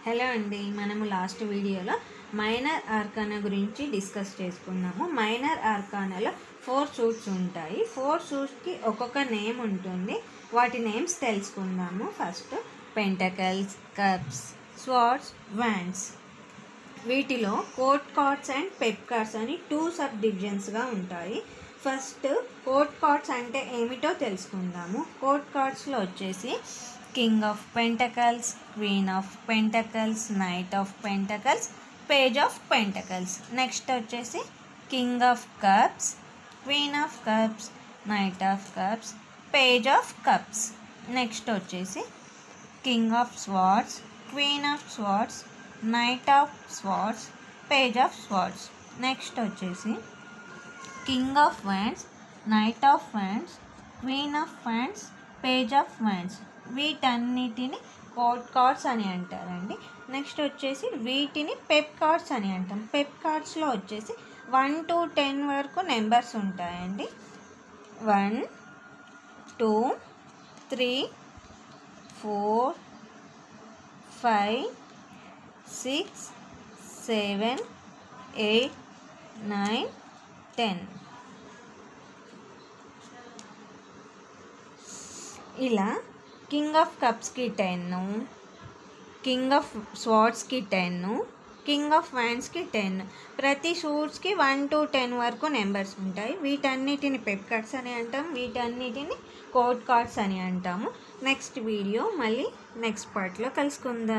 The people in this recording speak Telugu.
హలో అండి, మనము లాస్ట్ వీడియోలో మైనర్ ఆర్కానా గురించి డిస్కస్ చేసుకున్నాము. మైనర్ ఆర్కానాలో 4 సూట్స్ ఉంటాయి. 4 సూట్స్కి ఒక్కొక్క నేమ్ ఉంటుంది. వాటి నేమ్స్ తెలుసుకుందాము. First pentacles, cups, swords, wands. వీటిలో court cards and pip cards అని 2 సబ్ డివిజన్స్గా ఉంటాయి. ఫస్ట్ కోర్ట్ కార్డ్స్ అంటే ఏమిటో తెలుసుకుందాము. కోర్ట్ కార్డ్స్లో వచ్చేసి king of pentacles, queen of pentacles, knight of pentacles, page of pentacles. Next వచ్చేసి king of cups, queen of cups, knight of cups, page of cups. Next వచ్చేసి king of swords, queen of swords, knight of swords, page of swords. Next వచ్చేసి king of wands, knight of wands, queen of wands, page of wands. వీటన్నిటిని కోర్ట్ కార్డ్స్ అని అంటారండి. నెక్స్ట్ వచ్చేసి వీటిని పెప్ కార్డ్స్ అని అంటాం. పెప్ కార్డ్స్లో వచ్చేసి 1 to 10 వరకు నెంబర్స్ ఉంటాయండి. 1 2 3 4 5 6 7 8 9 10. ఇలా కింగ్ ఆఫ్ కప్స్కి 10, కింగ్ ఆఫ్ స్వార్డ్స్కి 10, కింగ్ ఆఫ్ వ్యాండ్స్కి 10. ప్రతి సూట్స్కి 1 to 10 వరకు నెంబర్స్ ఉంటాయి. వీటన్నిటిని పెప్ కార్డ్స్ అని అంటాం, వీటన్నిటిని కోర్ట్ కార్డ్స్ అని అంటాము. నెక్స్ట్ వీడియో మళ్ళీ నెక్స్ట్ పార్ట్లో కలుసుకుందాం.